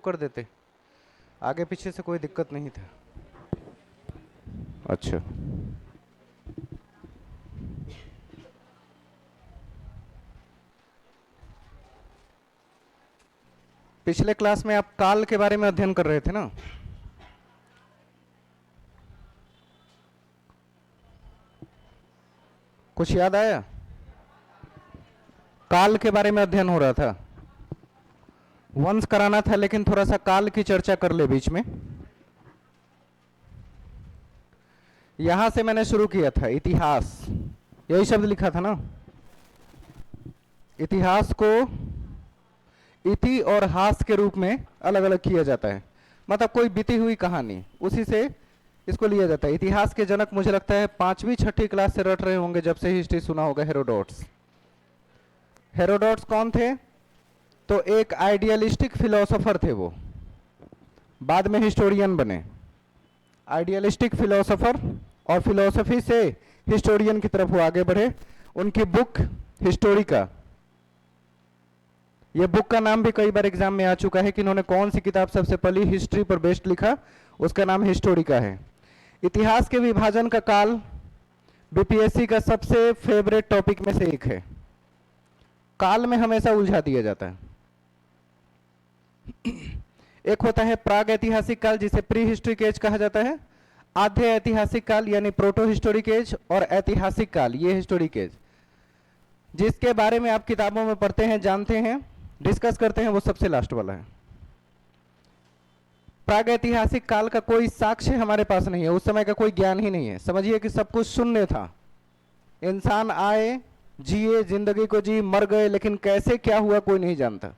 कर देते, आगे पीछे से कोई दिक्कत नहीं था। अच्छा, पिछले क्लास में आप काल के बारे में अध्ययन कर रहे थे ना? कुछ याद आया? काल के बारे में अध्ययन हो रहा था, वंश कराना था, लेकिन थोड़ा सा काल की चर्चा कर ले बीच में। यहां से मैंने शुरू किया था इतिहास, यही शब्द लिखा था ना। इतिहास को इति और हास के रूप में अलग अलग किया जाता है, मतलब कोई बीती हुई कहानी, उसी से इसको लिया जाता है। इतिहास के जनक मुझे लगता है 5वीं 6ठी क्लास से रट रहे होंगे, जब से हिस्ट्री सुना होगा। हेरोडोट्स। हेरोडोट्स कौन थे? तो एक आइडियलिस्टिक फिलोसोफर थे वो, बाद में हिस्टोरियन बने। आइडियलिस्टिक फिलोसोफर, और फिलोसफी से हिस्टोरियन की तरफ वो आगे बढ़े। उनकी बुक हिस्टोरिका, ये बुक का नाम भी कई बार एग्जाम में आ चुका है कि इन्होंने कौन सी किताब सबसे पहली हिस्ट्री पर बेस्ड लिखा, उसका नाम हिस्टोरिका है। इतिहास के विभाजन का काल बीपीएससी का सबसे फेवरेट टॉपिक में से एक है। काल में हमेशा उलझा दिया जाता है। एक होता है प्राग ऐतिहासिक काल, जिसे प्री हिस्ट्रिक एज कहा जाता है। आद्य ऐतिहासिक काल यानी प्रोटो हिस्टोरिक एज, और ऐतिहासिक काल ये हिस्टोरिक एज, जिसके बारे में आप किताबों में पढ़ते हैं, जानते हैं, डिस्कस करते हैं, वो सबसे लास्ट वाला है। प्रागैतिहासिक काल का कोई साक्ष्य हमारे पास नहीं है, उस समय का कोई ज्ञान ही नहीं है। समझिए कि सब कुछ शून्य था। इंसान आए, जिए, जिंदगी को जी, मर गए, लेकिन कैसे क्या हुआ कोई नहीं जानता।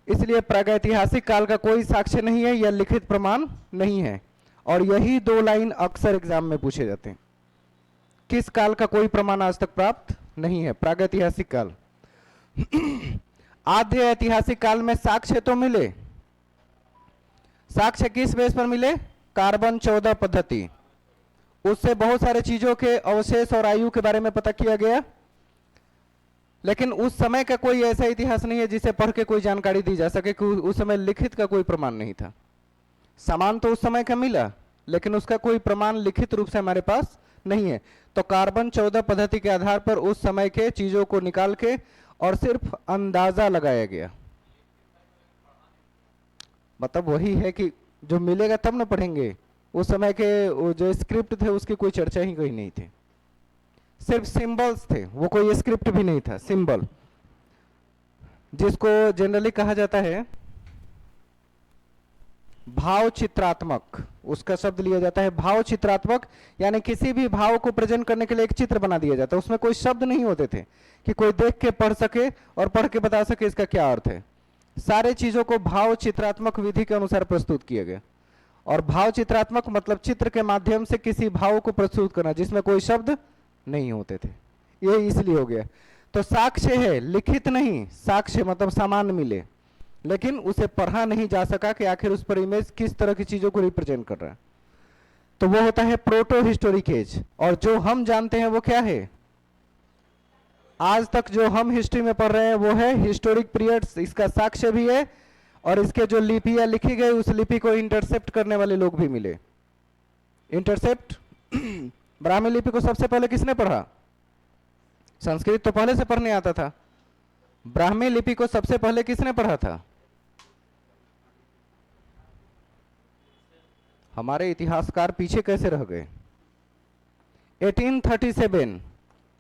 इसलिए प्रागैतिहासिक काल का कोई साक्ष्य नहीं है, यह लिखित प्रमाण नहीं है। और यही 2 लाइन अक्सर एग्जाम में पूछे जाते हैं। किस काल का कोई प्रमाण आज तक प्राप्त नहीं है? प्रागैतिहासिक काल। आद्य ऐतिहासिक काल में साक्ष्य तो मिले। साक्ष्य किस बेस पर मिले? कार्बन 14 पद्धति। उससे बहुत सारे चीजों के अवशेष और आयु के बारे में पता किया गया, लेकिन उस समय का कोई ऐसा इतिहास नहीं है जिसे पढ़ के कोई जानकारी दी जा सके कि उस समय लिखित का कोई प्रमाण नहीं था। सामान तो उस समय का मिला, लेकिन उसका कोई प्रमाण लिखित रूप से हमारे पास नहीं है। तो कार्बन 14 पद्धति के आधार पर उस समय के चीजों को निकाल के और सिर्फ अंदाजा लगाया गया। मतलब वही है कि जो मिलेगा तब ना पढ़ेंगे। उस समय के जो स्क्रिप्ट थे उसकी कोई चर्चा ही कहीं नहीं थी, सिर्फ सिंबल्स थे, वो कोई स्क्रिप्ट भी नहीं था, सिंबल, जिसको जनरली कहा जाता है भाव चित्रात्मक। उसका शब्द लिया जाता है भाव चित्रात्मक, यानी किसी भी भाव को प्रेजेंट करने के लिए एक चित्र बना दिया जाता है। उसमें कोई शब्द नहीं होते थे कि कोई देख के पढ़ सके और पढ़ के बता सके इसका क्या अर्थ है। सारे चीजों को भाव चित्रात्मक विधि के अनुसार प्रस्तुत किया गया। और भाव चित्रात्मक मतलब चित्र के माध्यम से किसी भाव को प्रस्तुत करना जिसमें कोई शब्द नहीं होते थे। ये इसलिए हो गया। तो साक्ष्य है, लिखित नहीं। साक्ष्य मतलब सामान मिले, लेकिन उसे पढ़ा नहीं जा सका कि आखिर उस पर इमेज किस तरह की चीजों को रिप्रेजेंट कर रहा है। तो वो होता है प्रोटो हिस्टोरिक एज। और जो हम जानते हैं वो क्या है? आज तक जो हम हिस्ट्री में पढ़ रहे हैं वो है हिस्टोरिक पीरियड्स। इसका साक्ष्य भी है, और इसके जो लिपियां लिखी गई उस लिपि को इंटरसेप्ट करने वाले लोग भी मिले। इंटरसेप्ट ब्राह्मी लिपि को सबसे पहले किसने पढ़ा? संस्कृत तो पहले से पढ़ने आता था। ब्राह्मी लिपि को सबसे पहले किसने पढ़ा था? हमारे इतिहासकार पीछे कैसे रह गए? 1837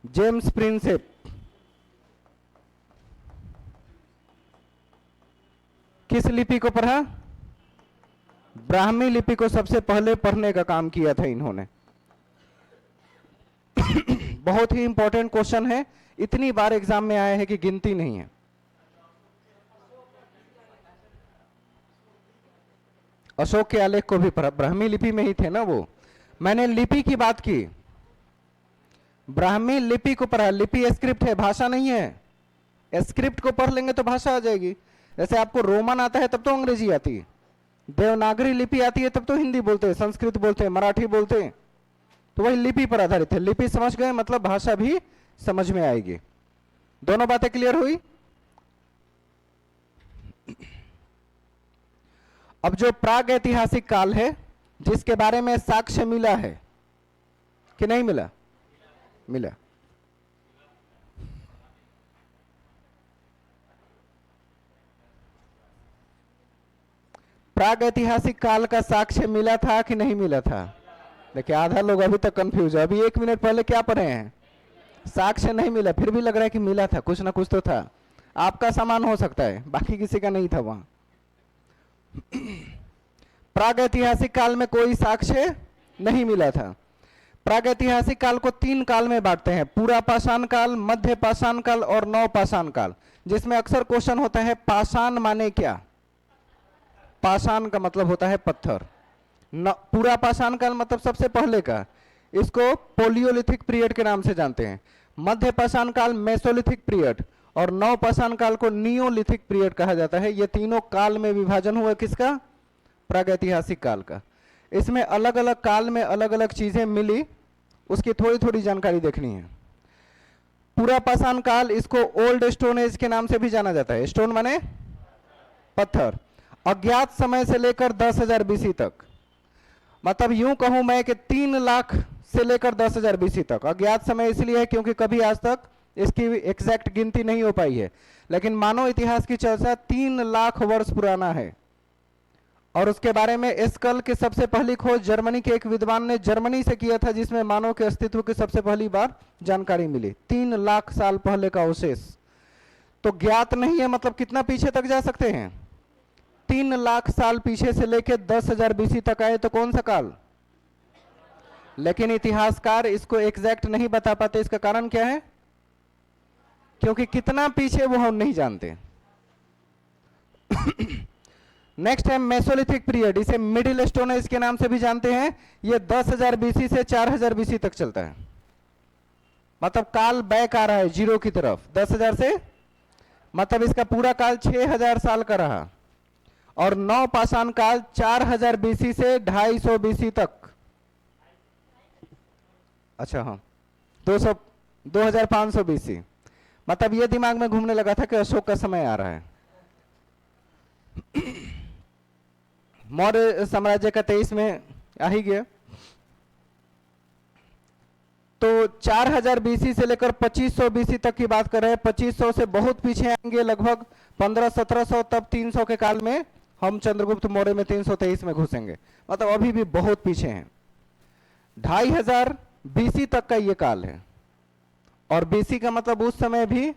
जेम्स प्रिंसेप किस लिपि को पढ़ा? ब्राह्मी लिपि को सबसे पहले पढ़ने का काम किया था इन्होंने। बहुत ही इंपॉर्टेंट क्वेश्चन है, इतनी बार एग्जाम में आया है कि गिनती नहीं है। अशोक के आलेख को भी पढ़ा, ब्राह्मी लिपि में ही थे ना वो। मैंने लिपि की बात की, ब्राह्मी लिपि को पढ़ा। लिपि स्क्रिप्ट है, भाषा नहीं है। स्क्रिप्ट को पढ़ लेंगे तो भाषा आ जाएगी। जैसे आपको रोमन आता है तब तो अंग्रेजी आती है, देवनागरी लिपि आती है तब तो हिंदी बोलते हैं, संस्कृत बोलते हैं, मराठी बोलते हैं। तो वही लिपि पर आधारित है। लिपि समझ गए मतलब भाषा भी समझ में आएगी। दोनों बातें क्लियर हुई? अब जो प्राग ऐतिहासिक काल है, जिसके बारे में साक्ष्य मिला है कि नहीं मिला? मिला। प्राग ऐतिहासिक काल का साक्ष्य मिला था कि नहीं मिला था? देखिए आधा लोग अभी तक कंफ्यूज है। अभी 1 मिनट पहले क्या पढ़े हैं? साक्ष्य नहीं मिला, फिर भी लग रहा है कि मिला था, कुछ ना कुछ तो था। आपका सामान हो सकता है, बाकी किसी का नहीं था वहां। प्रागैतिहासिक काल में कोई साक्ष्य नहीं मिला था। प्रागैतिहासिक काल को 3 काल में बांटते हैं, पूरा पाषाण काल, मध्य पाषाण काल और नव पाषाण काल, जिसमें अक्सर क्वेश्चन होता है पाषाण माने क्या? पाषाण का मतलब होता है पत्थर। पूरा पाषाण काल मतलब सबसे पहले का, इसको पोलियोलिथिक पीरियड के नाम से जानते हैं। मध्य पाषाण काल मेसोलिथिक पीरियड और नव पाषाण काल को नियोलिथिक पीरियड कहा जाता है। ये तीनों काल में विभाजन हुआ किसका? प्रागैतिहासिक काल का। इसमें अलग अलग काल में अलग अलग चीजें मिली, उसकी थोड़ी थोड़ी जानकारी देखनी है। पूरा पाषाण काल, इसको ओल्ड स्टोन एज के नाम से भी जाना जाता है। स्टोन माने पत्थर। अज्ञात समय से लेकर 10,000 बीसी तक, मतलब यूं कहूं मैं कि 3 लाख से लेकर 10,000 बीसी तक। अज्ञात समय इसलिए है क्योंकि कभी आज तक इसकी एग्जैक्ट गिनती नहीं हो पाई है, लेकिन मानव इतिहास की चर्चा 3 लाख वर्ष पुराना है। और उसके बारे में एस्कल की सबसे पहली खोज जर्मनी के एक विद्वान ने जर्मनी से किया था, जिसमें मानव के अस्तित्व की सबसे पहली बार जानकारी मिली। 3 लाख साल पहले का अवशेष तो ज्ञात नहीं है, मतलब कितना पीछे तक जा सकते हैं? 3 लाख साल पीछे से लेकर 10,000 बीसी तक आए तो कौन सा काल? लेकिन इतिहासकार इसको एग्जैक्ट नहीं बता पाते। इसका कारण क्या है? क्योंकि कितना पीछे वो हम नहीं जानते। नेक्स्ट है मेसोलिथिक पीरियड, इसे मिडिल स्टोन एज के नाम से भी जानते हैं। ये 10,000 बीसी से 4,000 बीसी तक चलता है, मतलब काल बैक आ रहा है जीरो की तरफ। 10,000 से मतलब इसका पूरा काल 6,000 साल का रहा। और नव पाषाण काल 4,000 बीसी से 250 बीसी तक। अच्छा हाँ, 2,500 बीसी। मतलब ये दिमाग में घूमने लगा था कि अशोक का समय आ रहा है। मौर्य साम्राज्य का 23 में आ ही गया। तो 4,000 बीसी से लेकर 2,500 बीसी तक की बात कर रहे हैं। 2,500 से बहुत पीछे आएंगे, लगभग 1500-1700, तब 300 के काल में हम चंद्रगुप्त मौर्य में 323 में घुसेंगे, मतलब अभी भी बहुत पीछे हैं। 2,500 बीसी तक का ये काल है। और बीसी का मतलब उस समय भी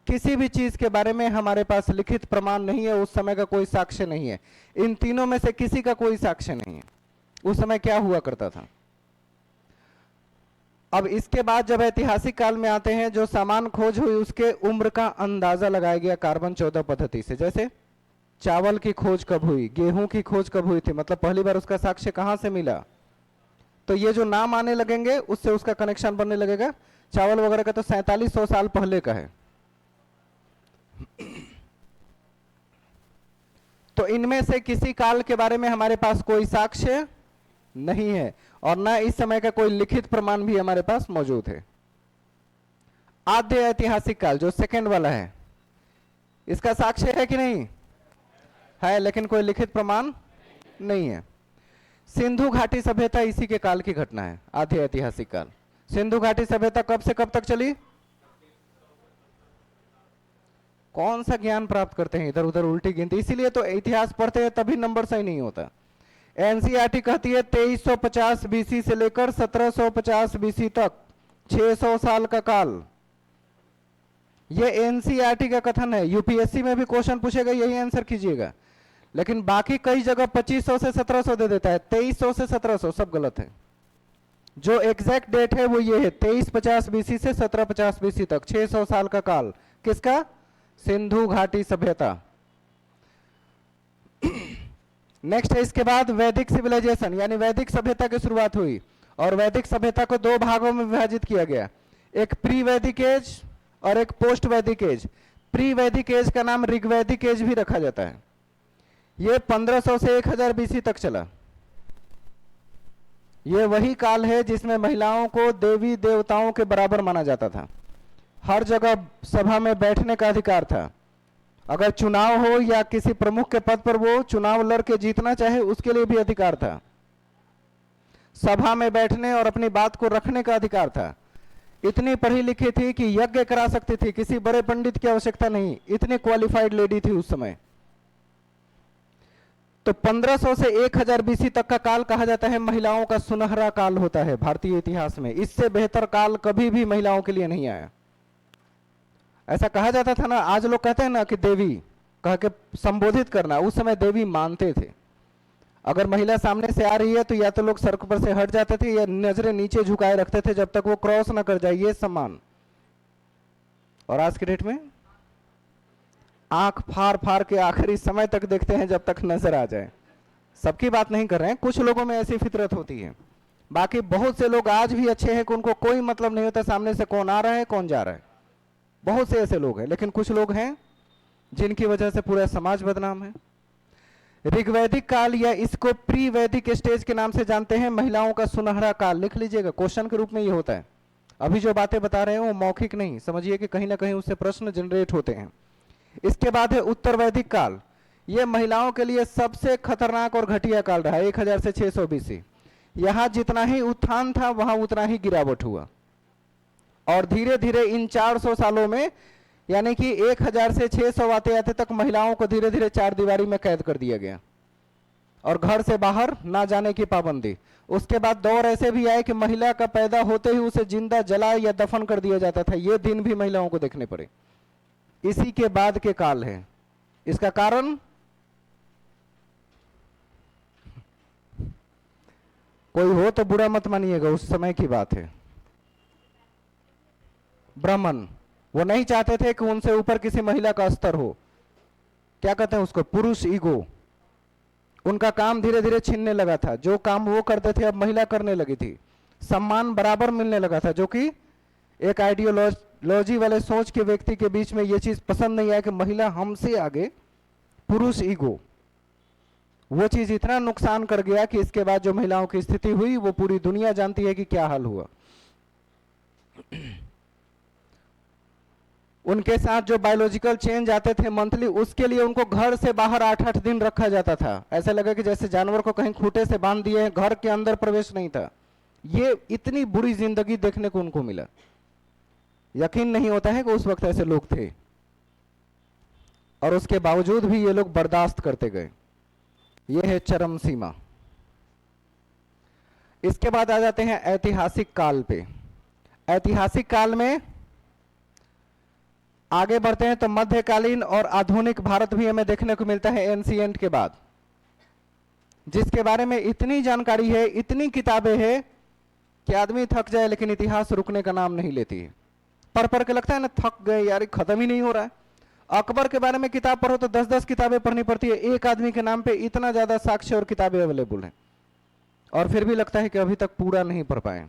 किसी भी चीज के बारे में हमारे पास लिखित प्रमाण नहीं है, उस समय का कोई साक्ष्य नहीं है। इन तीनों में से किसी का कोई साक्ष्य नहीं है उस समय क्या हुआ करता था। अब इसके बाद जब ऐतिहासिक काल में आते हैं, जो सामान खोज हुई उसके उम्र का अंदाजा लगाया गया कार्बन 14 पद्धति से। जैसे चावल की खोज कब हुई, गेहूं की खोज कब हुई थी, मतलब पहली बार उसका साक्ष्य कहां से मिला। तो ये जो नाम आने लगेंगे उससे उसका कनेक्शन बनने लगेगा। चावल वगैरह का तो 4700 साल पहले का है। तो इनमें से किसी काल के बारे में हमारे पास कोई साक्ष्य नहीं है, और न इस समय का कोई लिखित प्रमाण भी हमारे पास मौजूद है। आद्य ऐतिहासिक काल जो सेकंड वाला है, इसका साक्ष्य है कि नहीं है, लेकिन कोई लिखित प्रमाण नहीं है। सिंधु घाटी सभ्यता इसी के काल की घटना है, आद्य ऐतिहासिक काल। सिंधु घाटी सभ्यता कब से कब तक चली? कौन सा ज्ञान प्राप्त करते हैं इधर उधर उल्टी गिनती, इसीलिए तो इतिहास पढ़ते हैं तभी नंबर सही नहीं होता। एनसीईआरटी कहती है 2350 बीसी से लेकर 1750 बीसी तक 600 साल का काल। ये एनसीईआरटी का कथन है। यूपीएससी में भी क्वेश्चन पूछेगा, यही आंसर कीजिएगा। लेकिन बाकी कई जगह 2500 से 1700 दे देता है, 2300 से 1700 सब गलत है। जो एग्जैक्ट डेट है वो ये है 2350 बीसी से 1750 बीसी तक 600 साल का काल। किसका? सिंधु घाटी सभ्यता। नेक्स्ट है इसके बाद वैदिक सिविलाइजेशन, यानी वैदिक सभ्यता की शुरुआत हुई। और वैदिक सभ्यता को 2 भागों में विभाजित किया गया, एक प्री वैदिक एज और एक पोस्ट वैदिक एज। प्री वैदिक एज का नाम ऋग्वैदिक एज भी रखा जाता है। ये 1500 से 1000 बीसी तक चला। ये वही काल है जिसमें महिलाओं को देवी देवताओं के बराबर माना जाता था। हर जगह सभा में बैठने का अधिकार था, अगर चुनाव हो या किसी प्रमुख के पद पर वो चुनाव लड़के जीतना चाहे, उसके लिए भी अधिकार था। सभा में बैठने और अपनी बात को रखने का अधिकार था। इतनी पढ़ी लिखी थी कि यज्ञ करा सकती थी, किसी बड़े पंडित की आवश्यकता नहीं, इतनी क्वालिफाइड लेडी थी उस समय। तो 1500 से 1000 बीसी तक का काल कहा जाता है महिलाओं का सुनहरा काल होता है भारतीय इतिहास में। इससे बेहतर काल कभी भी महिलाओं के लिए नहीं आया। ऐसा कहा जाता था ना, आज लोग कहते हैं ना कि देवी कह के संबोधित करना, उस समय देवी मानते थे। अगर महिला सामने से आ रही है तो या तो लोग सड़क पर से हट जाते थे या नजरें नीचे झुकाए रखते थे जब तक वो क्रॉस ना कर जाए, ये सम्मान। और आज की डेट में आंख फाड़ फाड़ के आखिरी समय तक देखते हैं जब तक नजर आ जाए। सबकी बात नहीं कर रहे हैं, कुछ लोगों में ऐसी फितरत होती है। बाकी बहुत से लोग आज भी अच्छे हैं कि उनको कोई मतलब नहीं होता सामने से कौन आ रहा है कौन जा रहा है। बहुत से ऐसे लोग हैं, लेकिन कुछ लोग हैं जिनकी वजह से पूरा समाज बदनाम है। ऋग्वैदिक काल या इसको प्री वैदिक स्टेज के नाम से जानते हैं, महिलाओं का सुनहरा काल। लिख लीजिएगा, क्वेश्चन के रूप में ये होता है। अभी जो बातें बता रहे हैं वो मौखिक नहीं, समझिए कि कहीं ना कहीं उससे प्रश्न जनरेट होते हैं। इसके बाद है उत्तर वैदिक काल। यह महिलाओं के लिए सबसे खतरनाक और घटिया काल रहा, 1000 से 600 बीसी। यहां जितना ही उत्थान था वहां उतना ही गिरावट हुआ, और धीरे धीरे इन 400 सालों में, यानी कि 1000 से 600 आते आते तक महिलाओं को धीरे धीरे चार दीवारी में कैद कर दिया गया और घर से बाहर ना जाने की पाबंदी। उसके बाद दौर ऐसे भी आए कि महिला का पैदा होते ही उसे जिंदा जला या दफन कर दिया जाता था। ये दिन भी महिलाओं को देखने पड़े। इसी के बाद के काल है। इसका कारण कोई हो तो बुरा मत मानिएगा, उस समय की बात है। ब्राह्मण वो नहीं चाहते थे कि उनसे ऊपर किसी महिला का स्तर हो। क्या कहते हैं उसको, पुरुष ईगो। उनका काम धीरे धीरे छीनने लगा था। जो काम वो करते थे अब महिला करने लगी थी। सम्मान बराबर मिलने लगा था, जो कि एक आइडियोलॉजी वाले सोच के व्यक्ति के बीच में ये चीज पसंद नहीं आया कि महिला हमसे आगे, पुरुष ईगो। वो चीज इतना नुकसान कर गया कि इसके बाद जो महिलाओं की स्थिति हुई वो पूरी दुनिया जानती है कि क्या हाल हुआ। उनके साथ जो बायोलॉजिकल चेंज आते थे मंथली, उसके लिए उनको घर से बाहर 8-8 दिन रखा जाता था। ऐसा लगा कि जैसे जानवर को कहीं खूंटे से बांध दिए, घर के अंदर प्रवेश नहीं था। ये इतनी बुरी जिंदगी देखने को उनको मिला। यकीन नहीं होता है कि उस वक्त ऐसे लोग थे, और उसके बावजूद भी ये लोग बर्दाश्त करते गए। ये है चरम सीमा। इसके बाद आ जाते हैं ऐतिहासिक काल पे। ऐतिहासिक काल में आगे बढ़ते हैं तो मध्यकालीन और आधुनिक भारत भी हमें देखने को मिलता है एंशिएंट के बाद, जिसके बारे में इतनी जानकारी है, इतनी किताबें हैं कि आदमी थक जाए, लेकिन इतिहास रुकने का नाम नहीं लेती है। पढ़ पढ़ के लगता है ना थक गए यार, खत्म ही नहीं हो रहा है। अकबर के बारे में किताब पढ़ो तो 10-10 किताबें पढ़नी पड़ती है। एक आदमी के नाम पे इतना ज्यादा साक्ष्य और किताबें अवेलेबल हैं, और फिर भी लगता है कि अभी तक पूरा नहीं पढ़ पाए।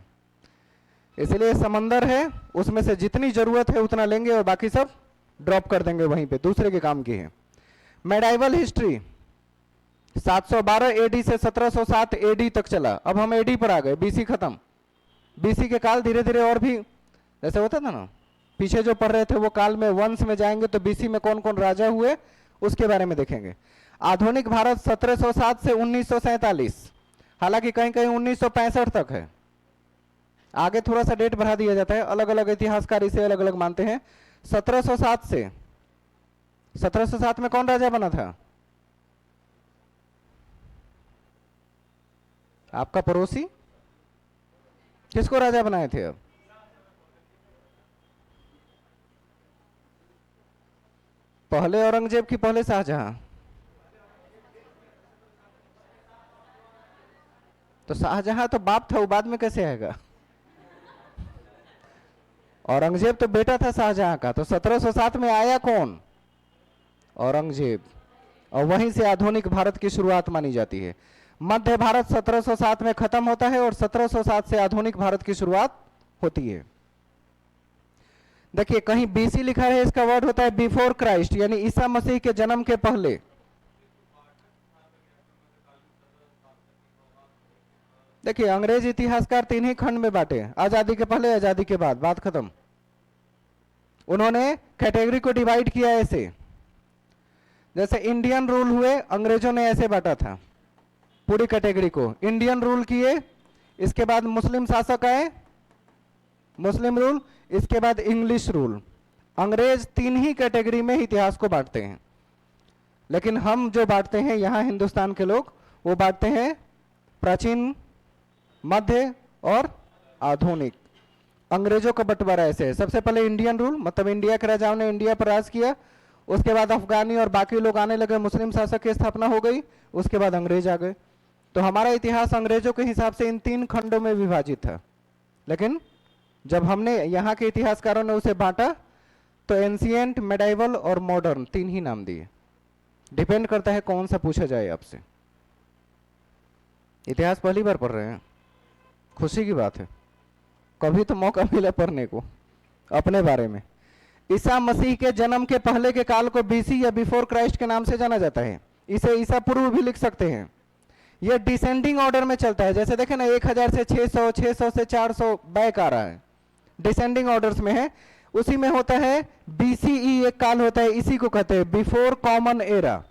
इसलिए समंदर है, उसमें से जितनी जरूरत है उतना लेंगे और बाकी सब ड्रॉप कर देंगे वहीं पे, दूसरे के काम की है। मेडाइवल हिस्ट्री 712 एडी से 1707 एडी तक चला। अब हम एडी पर आ गए, बीसी खत्म। बीसी के काल धीरे धीरे और भी जैसे होता था ना, पीछे जो पढ़ रहे थे वो काल में वंश में जाएंगे तो बीसी में कौन कौन राजा हुए उसके बारे में देखेंगे। आधुनिक भारत 1707 से 1947, हालांकि कहीं कहीं 1965 तक है। आगे थोड़ा सा डेट बढ़ा दिया जाता है, अलग अलग इतिहासकार इसे अलग अलग मानते हैं। 1707 से 1707 में कौन राजा बना था? आपका पड़ोसी किसको राजा बनाए थे? अब पहले औरंगजेब की पहले शाहजहां? तो शाहजहां तो बाप था, वो बाद में कैसे आएगा? औरंगजेब तो बेटा था शाहजहां का। तो 1707 में आया कौन? औरंगजेब। और वहीं से आधुनिक भारत की शुरुआत मानी जाती है। मध्य भारत 1707 में खत्म होता है और 1707 से आधुनिक भारत की शुरुआत होती है। देखिए कहीं बीसी लिखा है, इसका वर्ड होता है बिफोर क्राइस्ट, यानी ईसा मसीह के जन्म के पहले। देखिए अंग्रेज इतिहासकार 3 ही खंड में बांटे, आजादी के पहले, आजादी के बाद, बात खत्म। उन्होंने कैटेगरी को डिवाइड किया ऐसे, जैसे इंडियन रूल हुए, अंग्रेजों ने ऐसे बांटा था पूरी कैटेगरी को, इंडियन रूल किए, इसके बाद मुस्लिम शासक आए, मुस्लिम रूल, इसके बाद इंग्लिश रूल। अंग्रेज 3 ही कैटेगरी में इतिहास को बांटते हैं, लेकिन हम जो बांटते हैं यहां हिंदुस्तान के लोग, वो बांटते हैं प्राचीन, मध्य और आधुनिक। अंग्रेजों का बंटवारा ऐसे है, सबसे पहले इंडियन रूल, मतलब इंडिया के राजाओं ने इंडिया पर राज किया, उसके बाद अफगानी और बाकी लोग आने लगे, मुस्लिम शासक की स्थापना हो गई, उसके बाद अंग्रेज आ गए। तो हमारा इतिहास अंग्रेजों के हिसाब से इन 3 खंडों में विभाजित था, लेकिन जब हमने यहाँ के इतिहासकारों ने उसे बांटा तो एंशिएंट, मेडाइवल और मॉडर्न 3 ही नाम दिए। डिपेंड करता है कौन सा पूछा जाए आपसे। इतिहास पहली बार पढ़ रहे हैं, खुशी की बात है, कभी तो मौका मिला पढ़ने को अपने बारे में। ईसा मसीह के जन्म के पहले के काल को बीसी या बिफोर क्राइस्ट के नाम से जाना जाता है। इसे ईसा पूर्व भी लिख सकते हैं। यह डिसेंडिंग ऑर्डर में चलता है, जैसे देखें ना 1000 से 600, 600 से 400 बैक आ रहा है, डिसेंडिंग ऑर्डर्स में है। उसी में होता है बीसीई एक काल होता है, इसी को कहते हैं बिफोर कॉमन एरा।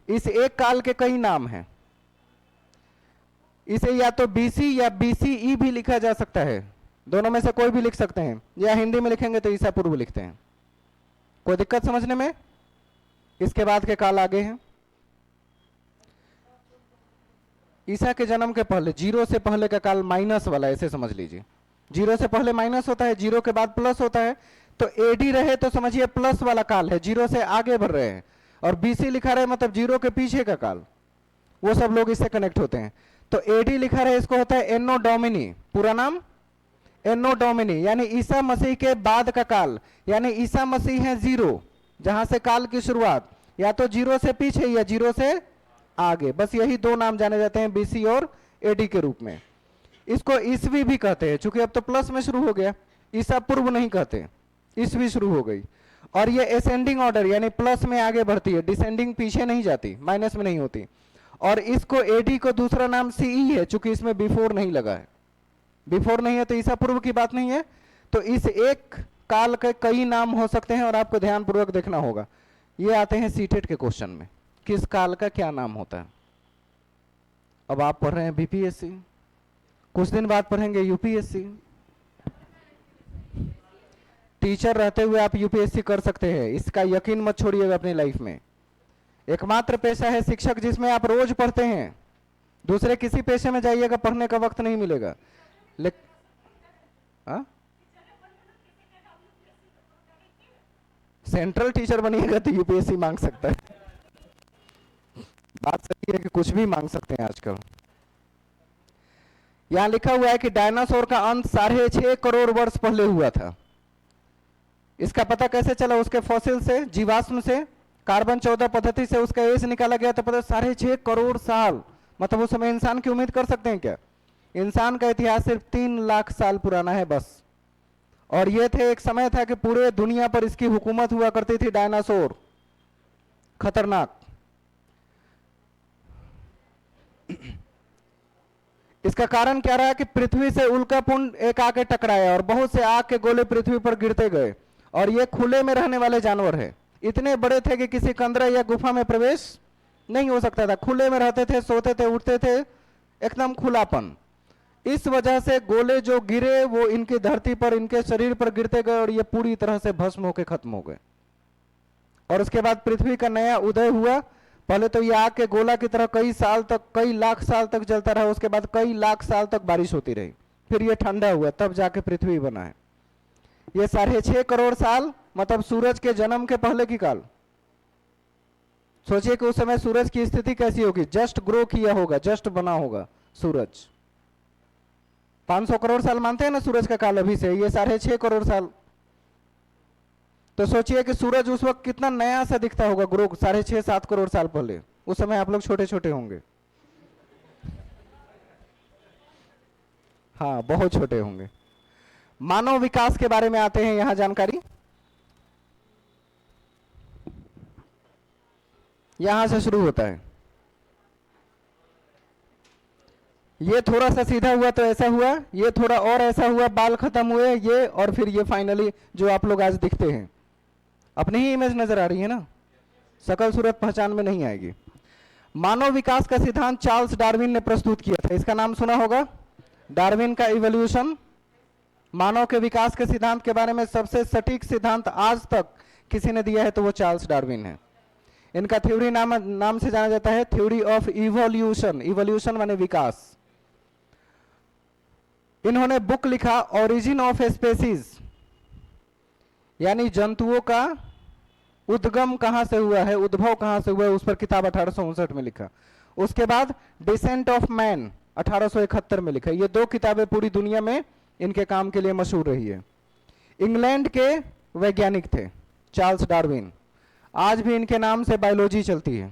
इस एक काल के कई नाम हैं, इसे या तो बीसी या बीसीई भी लिखा जा सकता है, दोनों में से कोई भी लिख सकते हैं, या हिंदी में लिखेंगे तो ईसा पूर्व लिखते हैं। कोई दिक्कत समझने में? इसके बाद के काल आगे हैं। ईसा के जन्म के पहले, 0 से पहले का काल माइनस वाला, ऐसे समझ लीजिए। 0 से पहले माइनस होता है, 0 के बाद प्लस होता है, तो एडी रहे तो समझिए प्लस वाला काल है, 0 से आगे बढ़ रहे हैं। और बीसी लिखा रहे मतलब 0 के पीछे का काल, वो सब लोग इससे कनेक्ट होते हैं। तो एडी लिखा रहे, इसको होता है एनो डोमिनी, पूरा नाम एनो डोमिनी, यानी ईसा मसीह के बाद का काल। यानी ईसा मसीह है 0, जहां से काल की शुरुआत, या तो 0 से पीछे या 0 से आगे, बस यही 2 नाम जाने जाते हैं, बीसी और एडी के रूप में। इसको ईसवी भी कहते हैं, चूंकि अब तो प्लस में शुरू हो गया, ईसा पूर्व नहीं कहते, ईसवी शुरू हो गई। और ये असेंडिंग ऑर्डर, यानी प्लस में आगे बढ़ती है, डिसेंडिंग पीछे नहीं जाती, माइनस में नहीं होती। और इसको एडी को दूसरा नाम सीई है, चूंकि इसमें बिफोर नहीं लगा है, बिफोर नहीं है तो ईसा पूर्व की बात नहीं है। तो इस एक काल के कई नाम हो सकते हैं और आपको ध्यानपूर्वक देखना होगा। ये आते हैं सीटेट के क्वेश्चन में, किस काल का क्या नाम होता है। अब आप पढ़ रहे हैं बीपीएससी, कुछ दिन बाद पढ़ेंगे यूपीएससी। टीचर रहते हुए आप यूपीएससी कर सकते हैं, इसका यकीन मत छोड़िएगा अपनी लाइफ में। एकमात्र पेशा है शिक्षक जिसमें आप रोज पढ़ते हैं, दूसरे किसी पेशे में जाइएगा पढ़ने का वक्त नहीं मिलेगा। सेंट्रल टीचर बनिएगा तो यूपीएससी मांग सकता है। बात सही है कि कुछ भी मांग सकते हैं आजकल। यहां लिखा हुआ है कि डायनासोर का अंत 6.5 करोड़ वर्ष पहले हुआ था। इसका पता कैसे चला? उसके फॉसिल से, जीवाश्म से, कार्बन 14 पद्धति से उसका एज निकाला गया, तो पता 6.5 करोड़ साल, मतलब उस समय इंसान की उम्मीद कर सकते हैं क्या? इंसान का इतिहास सिर्फ 3 लाख साल पुराना है बस। और ये थे, एक समय था कि पूरे दुनिया पर इसकी हुकूमत हुआ करती थी, डायनासोर, खतरनाक। इसका कारण क्या रहा कि पृथ्वी से उल्कापिंड एक आके टकराया और बहुत से आग के गोले पृथ्वी पर गिरते गए। और ये खुले में रहने वाले जानवर है, इतने बड़े थे कि किसी कंदरा या गुफा में प्रवेश नहीं हो सकता था, खुले में रहते थे, सोते थे, उठते थे, एकदम खुलापन। इस वजह से गोले जो गिरे वो इनकी धरती पर, इनके शरीर पर गिरते गए और ये पूरी तरह से भस्म होकर खत्म हो गए। और उसके बाद पृथ्वी का नया उदय हुआ। पहले तो ये आग के गोला की तरह कई साल तक, कई लाख साल तक जलता रहा, उसके बाद कई लाख साल तक बारिश होती रही, फिर ये ठंडा हुआ, तब जाके पृथ्वी बना है। ये 6.5 करोड़ साल, मतलब सूरज के जन्म के पहले की काल। सोचिए कि उस समय सूरज की स्थिति कैसी होगी, जस्ट ग्रो किया होगा, जस्ट बना होगा सूरज। 500 करोड़ साल मानते हैं ना सूरज का काल अभी से, ये 6.5 करोड़ साल। तो सोचिए कि सूरज उस वक्त कितना नया सा दिखता होगा, ग्रो 6.5-7 करोड़ साल पहले। उस समय आप लोग छोटे छोटे होंगे, हाँ बहुत छोटे होंगे। मानव विकास के बारे में आते हैं यहां जानकारी, यहां से शुरू होता है। ये थोड़ा सा सीधा हुआ तो ऐसा हुआ, ये थोड़ा और ऐसा हुआ, बाल खत्म हुए ये, और फिर ये फाइनली जो आप लोग आज दिखते हैं। अपनी ही इमेज नजर आ रही है ना, शकल सूरत पहचान में नहीं आएगी। मानव विकास का सिद्धांत चार्ल्स डार्विन ने प्रस्तुत किया था, इसका नाम सुना होगा, डार्विन का इवोल्यूशन। मानव के विकास के सिद्धांत के बारे में सबसे सटीक सिद्धांत आज तक किसी ने दिया है तो वो चार्ल्स डार्विन है। इनका थ्योरी नाम से जाना जाता है थ्योरी ऑफ इवोल्यूशन। इवोल्यूशन माने विकास। इन्होंने बुक लिखा ओरिजिन ऑफ स्पेसीज, यानी जंतुओं का उद्गम कहां से हुआ है, उद्भव कहां से हुआ है, उस पर किताब 1859 में लिखा। उसके बाद डिसेंट ऑफ मैन 1871 में लिखा। ये दो किताबें पूरी दुनिया में इनके काम के लिए मशहूर रही है। इंग्लैंड के वैज्ञानिक थे चार्ल्स डार्विन। आज भी इनके नाम से बायोलॉजी चलती है,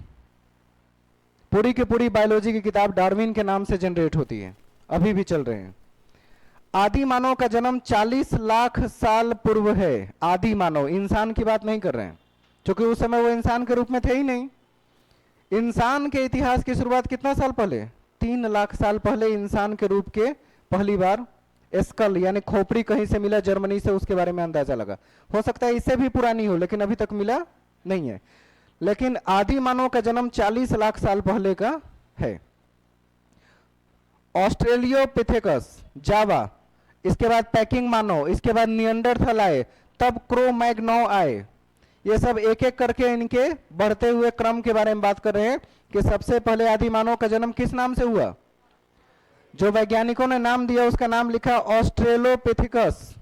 पूरी की पूरी बायोलॉजी की किताब डार्विन के नाम से जनरेट होती है, अभी भी चल रहे हैं। आदि मानव का जन्म 40 लाख साल पूर्व है। आदि मानव, इंसान की बात नहीं कर रहे हैं, क्योंकि उस समय वो इंसान के रूप में थे ही नहीं। इंसान के इतिहास की शुरुआत कितना साल पहले, 3 लाख साल पहले इंसान के रूप के पहली बार स्कल यानी खोपड़ी कहीं से मिला, जर्मनी से, उसके बारे में अंदाजा लगा। हो सकता है इससे भी पुरानी हो, लेकिन अभी तक मिला नहीं है। लेकिन आदि मानव का जन्म 40 लाख साल पहले का है। ऑस्ट्रेलियोपिथेकस, जावा, इसके बाद पैकिंग मानव, इसके बाद नियंडरथल आए, तब क्रो मैग्नो आए। ये सब एक एक करके इनके बढ़ते हुए क्रम के बारे में बात कर रहे हैं कि सबसे पहले आदि मानव का जन्म किस नाम से हुआ। जो वैज्ञानिकों ने नाम दिया उसका नाम लिखा ऑस्ट्रेलोपिथिकस।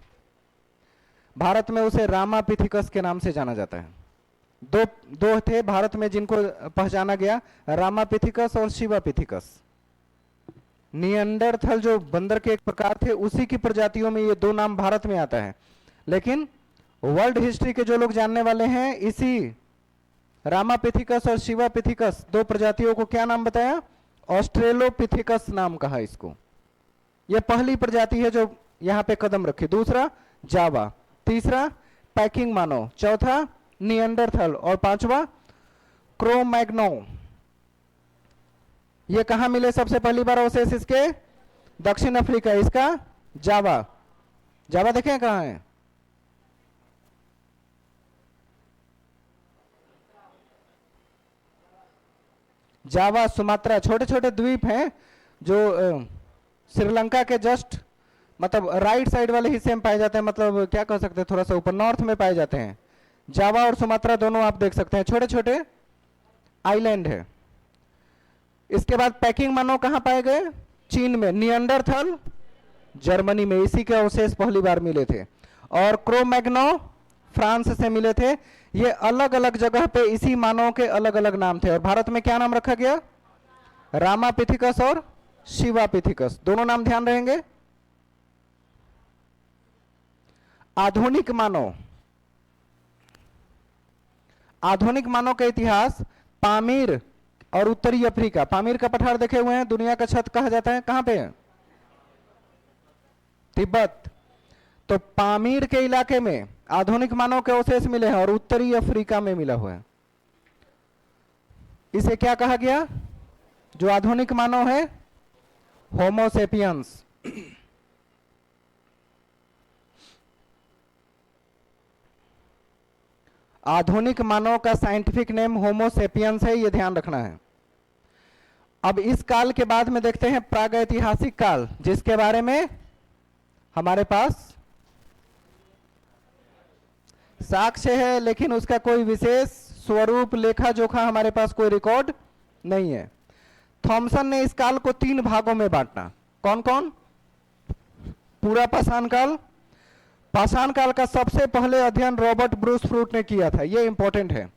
भारत में उसे रामापिथिकस के नाम से जाना जाता है। दो थे भारत में जिनको पहचाना गया, रामापिथिकस और शिवापिथिकस। नियंडरथल जो बंदर के एक प्रकार थे, उसी की प्रजातियों में ये दो नाम भारत में आता है। लेकिन वर्ल्ड हिस्ट्री के जो लोग जानने वाले हैं, इसी रामापिथिकस और शिवापिथिकस दो प्रजातियों को क्या नाम बताया, ऑस्ट्रेलोपिथिकस नाम कहा इसको। यह पहली प्रजाति है जो यहां पे कदम रखी। दूसरा जावा, तीसरा पैकिंग मानव, चौथा नियंडरथल और पांचवा क्रो मैग्नो। ये कहां मिले सबसे पहली बार अवशेष इसके, दक्षिण अफ्रीका। इसका जावा, जावा देखें कहां है, जावा, सुमात्रा, छोटे छोटे द्वीप हैं जो श्रीलंका के जस्ट मतलब राइट साइड वाले हिस्से में पाए जाते हैं, मतलब क्या कह सकते हैं, थोड़ा सा ऊपर नॉर्थ में पाए जाते हैं। जावा और सुमात्रा दोनों आप देख सकते हैं, छोटे छोटे आइलैंड है। इसके बाद पैकिंग मानव कहां पाए गए, चीन में। नियंडरथल जर्मनी में, इसी के अवशेष पहली बार मिले थे। और क्रो मैग्नो फ्रांस से मिले थे। ये अलग अलग जगह पे इसी मानव के अलग अलग नाम थे। और भारत में क्या नाम रखा गया, रामापिथिकस और शिवापिथिकस, दोनों नाम ध्यान रहेंगे। आधुनिक मानव, आधुनिक मानव का इतिहास पामीर और उत्तरी अफ्रीका। पामीर का पठार देखे हुए हैं, दुनिया का छत कहा जाता है, कहां पे है, तिब्बत। तो पामीर के इलाके में आधुनिक मानव के अवशेष मिले हैं और उत्तरी अफ्रीका में मिला हुआ है। इसे क्या कहा गया, जो आधुनिक मानव है, होमोसेपियंस। आधुनिक मानव का साइंटिफिक नेम होमोसेपियंस है, यह ध्यान रखना है। अब इस काल के बाद में देखते हैं प्रागैतिहासिक काल, जिसके बारे में हमारे पास साक्ष्य है, लेकिन उसका कोई विशेष स्वरूप, लेखा जोखा हमारे पास कोई रिकॉर्ड नहीं है। थॉमसन ने इस काल को 3 भागों में बांटा। कौन कौन, पूरा पाषाण काल। पाषाण काल का सबसे पहले अध्ययन रॉबर्ट ब्रूस फ्रूट ने किया था, यह इंपॉर्टेंट है,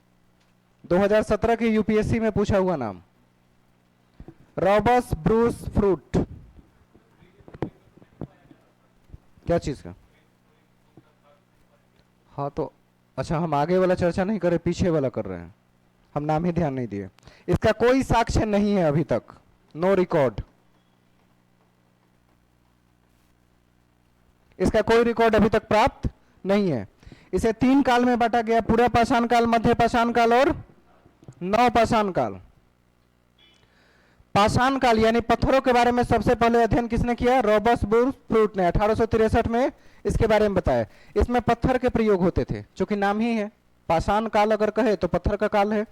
2017 की यूपीएससी में पूछा हुआ नाम, रॉबर्ट ब्रूस फ्रूट। क्या चीज का, हाँ तो अच्छा, हम आगे वाला चर्चा नहीं कर रहे, पीछे वाला कर रहे हैं, हम नाम ही ध्यान नहीं दिए। इसका कोई साक्ष्य नहीं है अभी तक, नो रिकॉर्ड, इसका कोई रिकॉर्ड अभी तक प्राप्त नहीं है। इसे 3 काल में बांटा गया, पूरा पाषाण काल, मध्य पाषाण काल और नव पाषाण काल। पाषाण काल यानी पत्थरों के बारे में सबसे पहले अध्ययन किसने किया, रॉबर्ट ब्रूस फ्रूट ने 1863 में इसके बारे में बताया। इसमें पत्थर के प्रयोग होते थे, जो कि नाम ही है, पाषाण काल अगर कहे तो पत्थर का काल है।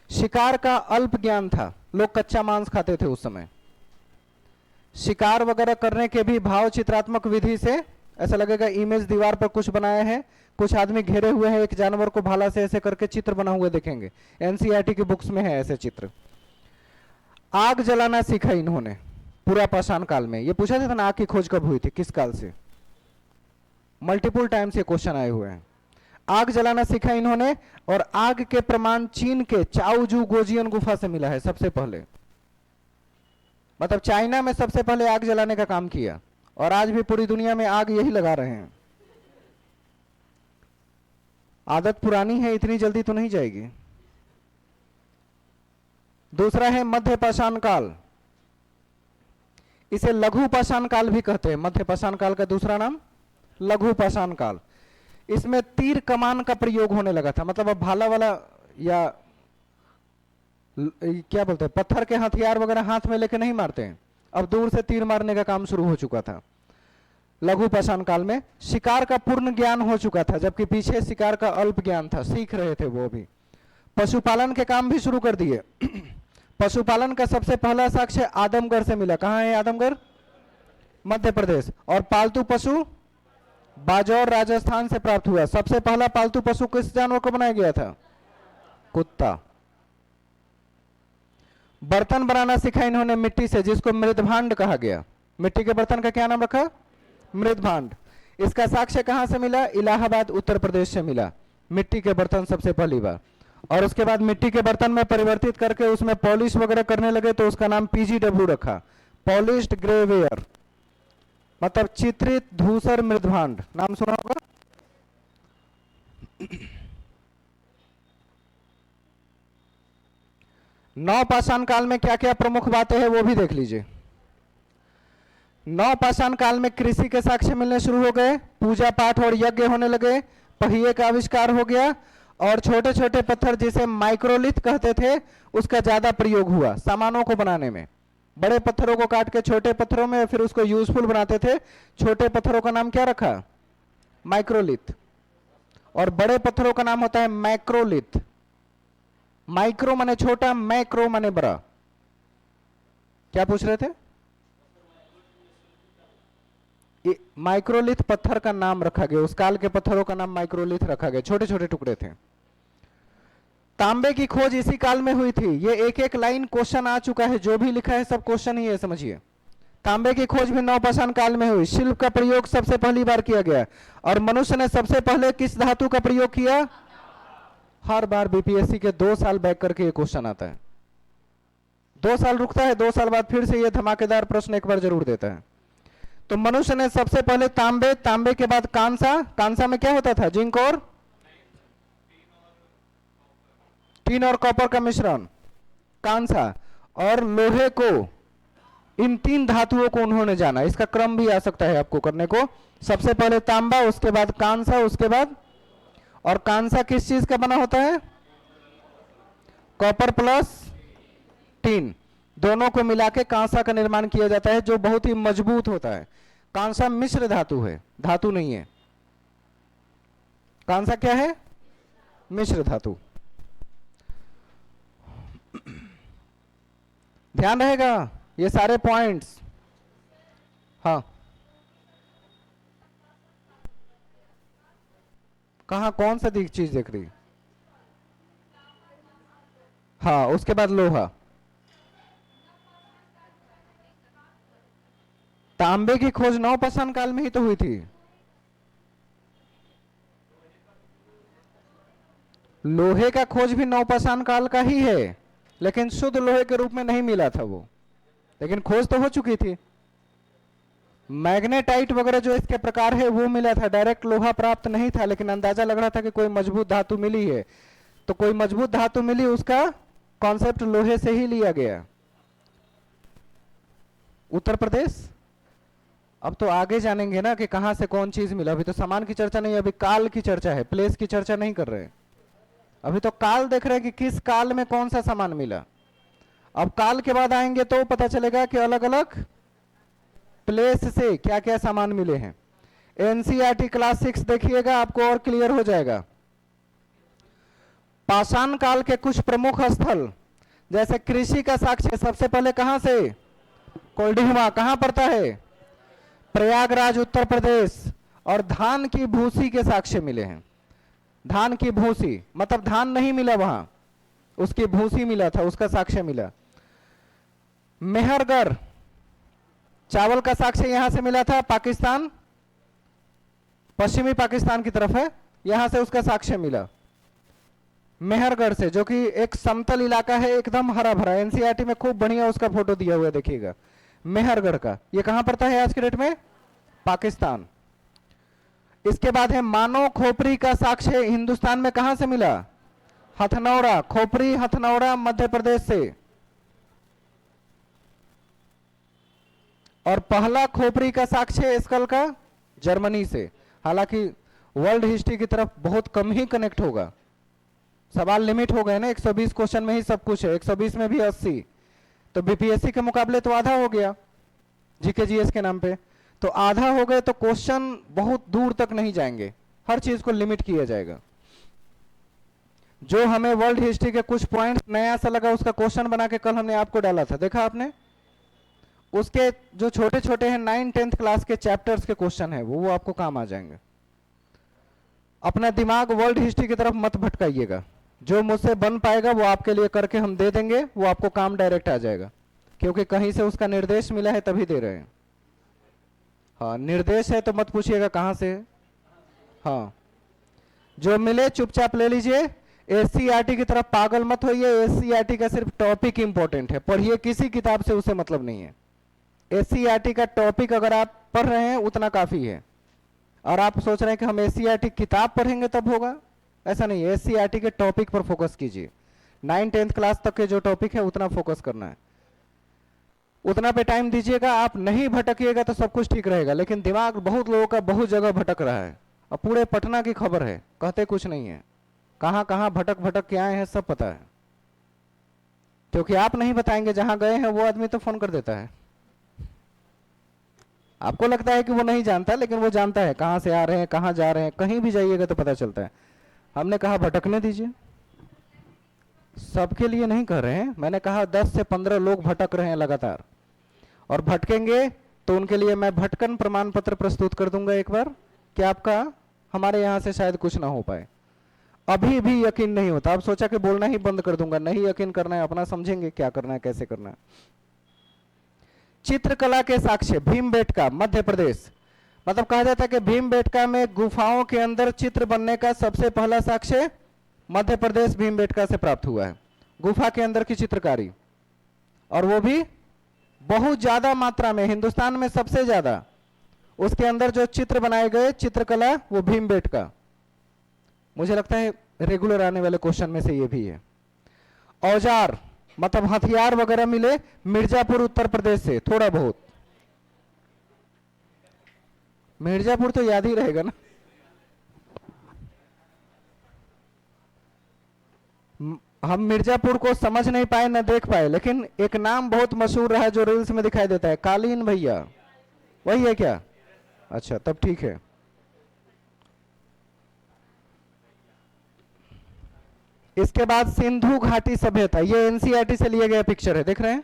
शिकार का अल्प ज्ञान था, लोग कच्चा मांस खाते थे उस समय। शिकार वगैरह करने के भी भाव चित्रात्मक विधि से ऐसा लगेगा इमेज दीवार पर कुछ बनाया है, कुछ आदमी घेरे हुए हैं एक जानवर को भाला से, ऐसे करके चित्र बना हुए देखेंगे, एनसीईआरटी की बुक्स में है ऐसे चित्र। आग जलाना सीखा इन्होंने पूरा पाषाण काल में। ये पूछा था ना आग की खोज कब हुई थी, किस काल से, मल्टीपल टाइम्स ये क्वेश्चन आए हुए हैं। आग जलाना सीखा इन्होंने, और आग के प्रमाण चीन के चाओजू गोजियन गुफा से मिला है सबसे पहले। मतलब चाइना में सबसे पहले आग जलाने का काम किया, और आज भी पूरी दुनिया में आग यही लगा रहे हैं। आदत पुरानी है, इतनी जल्दी तो नहीं जाएगी। दूसरा है मध्य पाषाण काल, इसे लघु पाषाण काल भी कहते हैं। मध्य पाषाण काल का दूसरा नाम लघु पाषाण काल। इसमें तीर कमान का प्रयोग होने लगा था, मतलब अब भाला वाला या क्या बोलते हैं पत्थर के हथियार वगैरह हाथ में लेके नहीं मारते हैं, अब दूर से तीर मारने का काम शुरू हो चुका था लघु पाषाण काल में। शिकार का पूर्ण ज्ञान हो चुका था, जबकि पीछे शिकार का अल्प ज्ञान था, सीख रहे थे वो भी। पशुपालन के काम भी शुरू कर दिए। पशुपालन का सबसे पहला साक्ष्य आदमगढ़ से मिला। कहां है आदमगढ़? मध्य प्रदेश। और पालतू पशु बाजौर राजस्थान से प्राप्त हुआ। सबसे पहला पालतू पशु किस जानवर को बनाया गया था? कुत्ता। बर्तन बनाना सीखा इन्होंने मिट्टी से, जिसको मृदभांड कहा गया। मिट्टी के बर्तन का क्या नाम रखा? मृदभांड। इसका साक्ष्य कहां से मिला? इलाहाबाद उत्तर प्रदेश से मिला, मिट्टी के बर्तन सबसे पहली बार। और उसके बाद मिट्टी के बर्तन में परिवर्तित करके उसमें पॉलिश वगैरह करने लगे तो उसका नाम पीजीडब्ल्यू रखा, पॉलिश्ड ग्रेवेयर, मतलब चित्रित धूसर मृदभांड। नाम सुना होगा। नौ पाषाण काल में क्या क्या प्रमुख बातें हैं वो भी देख लीजिए। नौ पाषाण काल में कृषि के साक्ष्य मिलने शुरू हो गए, पूजा पाठ और यज्ञ होने लगे, पहिए का आविष्कार हो गया, और छोटे छोटे पत्थर जिसे माइक्रोलिथ कहते थे उसका ज्यादा प्रयोग हुआ सामानों को बनाने में। बड़े पत्थरों को काट के छोटे पत्थरों में फिर उसको यूजफुल बनाते थे। छोटे पत्थरों का नाम क्या रखा? माइक्रोलिथ। और बड़े पत्थरों का नाम होता है मैक्रोलिथ। माइक्रो माने छोटा, मैक्रो माने बड़ा। क्या पूछ रहे थे? माइक्रोलिथ पत्थर का नाम रखा गया, उस काल के पत्थरों का नाम माइक्रोलिथ रखा गया, छोटे छोटे टुकड़े थे। तांबे की खोज इसी काल में हुई थी। ये एक एक लाइन क्वेश्चन आ चुका है, जो भी लिखा है सब क्वेश्चन ही है, समझिए। तांबे की खोज भी नौ पाषाण काल में हुई। शिल्प का प्रयोग सबसे पहली बार किया गया। और मनुष्य ने सबसे पहले किस धातु का प्रयोग किया? हर बार बीपीएससी के 2 साल बैक करके ये क्वेश्चन आता है। 2 साल रुकता है, 2 साल बाद फिर से ये धमाकेदार प्रश्न एक बार जरूर देता है। तो मनुष्य ने सबसे पहले तांबे, तांबे के बाद कांसा। कांसा में क्या होता था? जिंक और टीन और कॉपर का मिश्रण, कांसा। और लोहे को, इन 3 धातुओं को उन्होंने जाना। इसका क्रम भी आ सकता है आपको करने को। सबसे पहले तांबा, उसके बाद कांसा, उसके बाद, और कांसा किस चीज का बना होता है? कॉपर प्लस टीन, दोनों को मिला के कांसा का निर्माण किया जाता है, जो बहुत ही मजबूत होता है। कांसा मिश्र धातु है, धातु नहीं है। कांसा क्या है? मिश्र धातु। ध्यान रहेगा ये सारे पॉइंट्स। हाँ, कहा कौन सा चीज देख रही? हाँ, उसके बाद लोहा। तांबे की खोज नौ पाषाण काल में ही तो हुई थी। लोहे का खोज भी नौ पाषाण काल का ही है, लेकिन शुद्ध लोहे के रूप में नहीं मिला था वो, लेकिन खोज तो हो चुकी थी। मैग्नेटाइट वगैरह जो इसके प्रकार है वो मिला था, डायरेक्ट लोहा प्राप्त नहीं था, लेकिन अंदाजा लग रहा था कि कोई मजबूत धातु मिली है। तो कोई मजबूत धातु मिली, उसका कॉन्सेप्ट लोहे से ही लिया गया। उत्तर प्रदेश। अब तो आगे जानेंगे ना कि कहां से कौन चीज मिला। अभी तो सामान की चर्चा नहीं, अभी काल की चर्चा है, प्लेस की चर्चा नहीं कर रहे। अभी तो काल देख रहे हैं कि किस काल में कौन सा सामान मिला। अब काल के बाद आएंगे तो पता चलेगा कि अलग अलग प्लेस से क्या क्या सामान मिले हैं। एनसीईआरटी क्लास 6 देखिएगा, आपको और क्लियर हो जाएगा। पाषाण काल के कुछ प्रमुख स्थल, जैसे कृषि का साक्ष्य सबसे पहले कहां से, कोल्डिहुआ कहां पड़ता है, प्रयागराज उत्तर प्रदेश। और धान की भूसी के साक्ष्य मिले हैं। धान की भूसी मतलब धान नहीं मिला वहां, उसकी भूसी मिला था, उसका साक्ष्य मिला। मेहरगढ़ चावल का साक्ष्य यहां से मिला था, पाकिस्तान, पश्चिमी पाकिस्तान की तरफ है, यहां से उसका साक्ष्य मिला मेहरगढ़ से, जो कि एक समतल इलाका है, एकदम हरा भरा। एनसीईआरटी में खूब बढ़िया उसका फोटो दिया हुआ है, देखिएगा मेहरगढ़ का। ये कहां पड़ता है आज के डेट में, पाकिस्तान। इसके बाद है मानव खोपड़ी का साक्ष्य हिंदुस्तान में कहां से मिला, हथनौरा, खोपड़ी हथनौरा मध्य प्रदेश से। और पहला खोपड़ी का साक्ष्य स्कल का जर्मनी से। हालांकि वर्ल्ड हिस्ट्री की तरफ बहुत कम ही कनेक्ट होगा, सवाल लिमिट हो गए ना, 120 क्वेश्चन में ही सब कुछ है, 120 में भी 80, तो बीपीएससी के मुकाबले तो आधा हो गया जीके जीएस के नाम पे। तो आधा हो गए तो क्वेश्चन बहुत दूर तक नहीं जाएंगे, हर चीज को लिमिट किया जाएगा। जो हमें वर्ल्ड हिस्ट्री के कुछ पॉइंट्स नया सा लगा, उसका क्वेश्चन बना के कल हमने आपको डाला था, देखा आपने। उसके जो छोटे छोटे हैं 9-10th क्लास के चैप्टर्स के क्वेश्चन है, वो आपको काम आ जाएंगे। अपना दिमाग वर्ल्ड हिस्ट्री की तरफ मत भटकाइएगा, जो मुझसे बन पाएगा वो आपके लिए करके हम दे देंगे, वो आपको काम डायरेक्ट आ जाएगा, क्योंकि कहीं से उसका निर्देश मिला है तभी दे रहे हैं। हाँ, निर्देश है तो मत पूछिएगा कहां से। हाँ, जो मिले चुपचाप ले लीजिए। एससीईआरटी की तरफ पागल मत होइए, एससीईआरटी का सिर्फ टॉपिक इंपॉर्टेंट है, पढ़िए, किसी किताब से उसे मतलब नहीं है। एससीईआरटी का टॉपिक अगर आप पढ़ रहे हैं उतना काफी है। और आप सोच रहे हैं कि हम एससीईआरटी किताब पढ़ेंगे तब होगा, ऐसा नहीं है। एससीईआरटी के टॉपिक पर फोकस कीजिए, 9-10th क्लास तक के जो टॉपिक है उतना फोकस करना है, उतना पे टाइम दीजिएगा। आप नहीं भटकिएगा तो सब कुछ ठीक रहेगा, लेकिन दिमाग बहुत लोगों का बहुत जगह भटक रहा है। अब पूरे पटना की खबर है, कहते कुछ नहीं है, कहां कहां भटक भटक के आए हैं सब पता है, क्योंकि आप नहीं बताएंगे, जहां गए हैं वो आदमी तो फोन कर देता है। आपको लगता है कि वो नहीं जानता, लेकिन वो जानता है कहां से आ रहे हैं, कहां जा रहे हैं, कहीं भी जाइएगा तो पता चलता है। हमने कहा भटकने दीजिए, सबके लिए नहीं कह रहे हैं, मैंने कहा 10 से 15 लोग भटक रहे हैं लगातार, और भटकेंगे तो उनके लिए मैं भटकन प्रमाण पत्र प्रस्तुत कर दूंगा एक बार, कि आपका हमारे यहां से शायद कुछ ना हो पाए। अभी भी यकीन नहीं होता, अब सोचा कि बोलना ही बंद कर दूंगा, नहीं यकीन करना है अपना समझेंगे क्या करना है कैसे करना है। चित्रकला के साक्ष्य भीमबेटका मध्य प्रदेश, मतलब कहा जाता है कि भीमबेटका में गुफाओं के अंदर चित्र बनने का सबसे पहला साक्ष्य मध्य प्रदेश भीमबेटका से प्राप्त हुआ है। गुफा के अंदर की चित्रकारी, और वो भी बहुत ज्यादा मात्रा में, हिंदुस्तान में सबसे ज्यादा उसके अंदर जो चित्र बनाए गए चित्रकला, वो भीमबेटका। मुझे लगता है रेगुलर आने वाले क्वेश्चन में से ये भी है। औजार मतलब हथियार वगैरह मिले मिर्जापुर उत्तर प्रदेश से, थोड़ा बहुत। मिर्जापुर तो याद ही रहेगा ना। हम मिर्जापुर को समझ नहीं पाए ना देख पाए, लेकिन एक नाम बहुत मशहूर रहा है जो रील्स में दिखाई देता है, कालीन भैया, वही है क्या? अच्छा, तब ठीक है। इसके बाद सिंधु घाटी सभ्यता, ये एनसीईआरटी से लिए गया पिक्चर है, देख रहे हैं,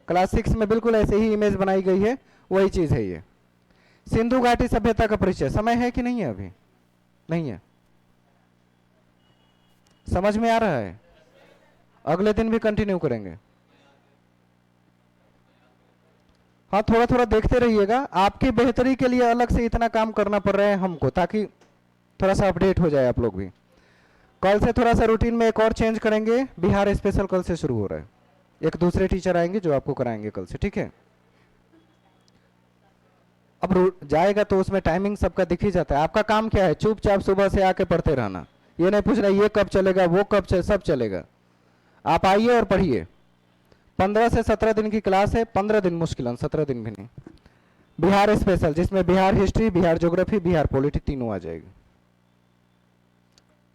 क्लास 6 में बिल्कुल ऐसे ही इमेज बनाई गई है, वही चीज है ये। सिंधु घाटी सभ्यता का परिचय, समय है कि नहीं है? अभी नहीं है, समझ में आ रहा है? अगले दिन भी कंटिन्यू करेंगे। हाँ, थोड़ा थोड़ा देखते रहिएगा, आपकी बेहतरी के लिए अलग से इतना काम करना पड़ रहा है हमको, ताकि थोड़ा सा अपडेट हो जाए आप लोग भी। कल से थोड़ा सा रूटीन में एक और चेंज करेंगे, बिहार स्पेशल कल से शुरू हो रहा है, एक दूसरे टीचर आएंगे जो आपको कराएंगे कल से, ठीक है? अब जाएगा तो उसमें टाइमिंग सबका दिख ही जाता है। आपका काम क्या है? चुपचाप सुबह से आके पढ़ते रहना, ये नहीं पूछ रहा ये कब चलेगा वो कब चले, सब चलेगा। आप आइए और पढ़िए। 15 से 17 दिन की क्लास है, 15 दिन मुश्किल, 17 दिन भी नहीं। बिहार स्पेशल, जिसमें Bihar history, Bihar geography, Bihar polity तीनों आ जाएगी।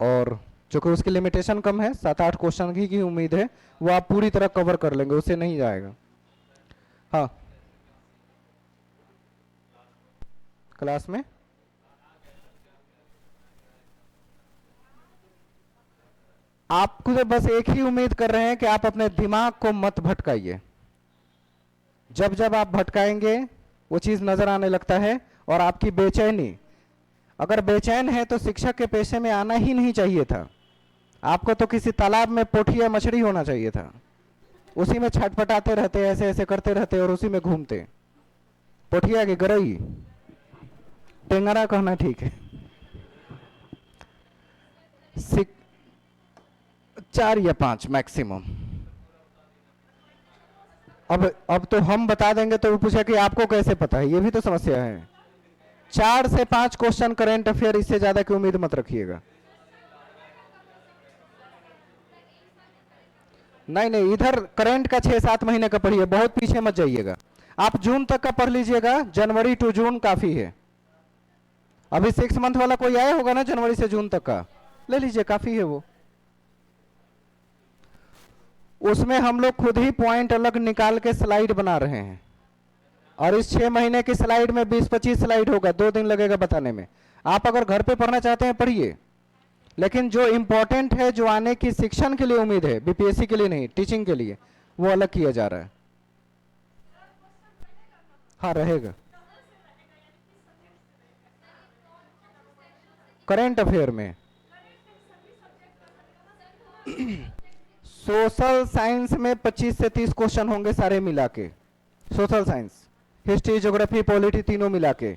और चूंकि उसकी लिमिटेशन कम है, 7-8 क्वेश्चन की उम्मीद है, वो आप पूरी तरह कवर कर लेंगे, उससे नहीं जाएगा। हाँ, क्लास में हाँ, आपको तो बस एक ही उम्मीद कर रहे हैं कि आप अपने दिमाग को मत भटकाइए। जब जब आप भटकाएंगे वो चीज नजर आने लगता है, और आपकी बेचैनी, अगर बेचैन है तो शिक्षक के पेशे में आना ही नहीं चाहिए था। आपको तो किसी तालाब में पोठी या मछली होना चाहिए था, उसी में छटपटाते रहते, ऐसे ऐसे करते रहते और उसी में घूमते। पोठिया की गरई, टेंगरा कहना ठीक है। 4 या 5 मैक्सिमम। अब तो हम बता देंगे तो वो पूछा कि आपको कैसे पता है, ये भी तो समस्या है। 4 से 5 क्वेश्चन करेंट अफेयर, इससे ज्यादा की उम्मीद मत रखिएगा। नहीं नहीं, इधर करंट का 6-7 महीने का पढ़िए, बहुत पीछे मत जाइएगा। आप जून तक का पढ़ लीजिएगा, जनवरी टू जून काफी है। अभी 6 मंथ वाला कोई आया होगा ना, जनवरी से जून तक का ले लीजिए, काफी है वो। उसमें हम लोग खुद ही पॉइंट अलग निकाल के स्लाइड बना रहे हैं, और इस 6 महीने की स्लाइड में 20-25 स्लाइड होगा, 2 दिन लगेगा बताने में। आप अगर घर पे पढ़ना चाहते हैं पढ़िए, लेकिन जो इंपॉर्टेंट है, जो आने की शिक्षण के लिए उम्मीद है, बीपीएससी के लिए नहीं, टीचिंग के लिए, वो अलग किया जा रहा है। हाँ रहेगा। करंट अफेयर में सोशल साइंस में 25 से 30 क्वेश्चन होंगे सारे मिला के। Social science, history, geography, polity, तीनों मिला के।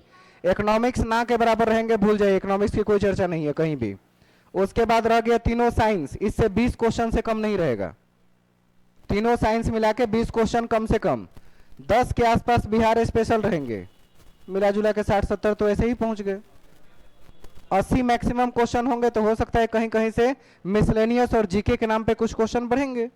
इकोनॉमिक्स ना के बराबर रहेंगे, भूल जाइए, इकोनॉमिक्स की कोई चर्चा नहीं है कहीं भी। उसके बाद रह गया तीनों साइंस, इससे 20 क्वेश्चन से कम नहीं रहेगा। तीनों साइंस मिला के 20 क्वेश्चन कम से कम। 10 के आसपास बिहार स्पेशल रहेंगे, मिला जुला के 60-70 तो ऐसे ही पहुंच गए। 80 मैक्सिमम क्वेश्चन होंगे, तो हो सकता है कहीं कहीं से मिसलेनियस और जीके के नाम पे कुछ क्वेश्चन बढ़ेंगे।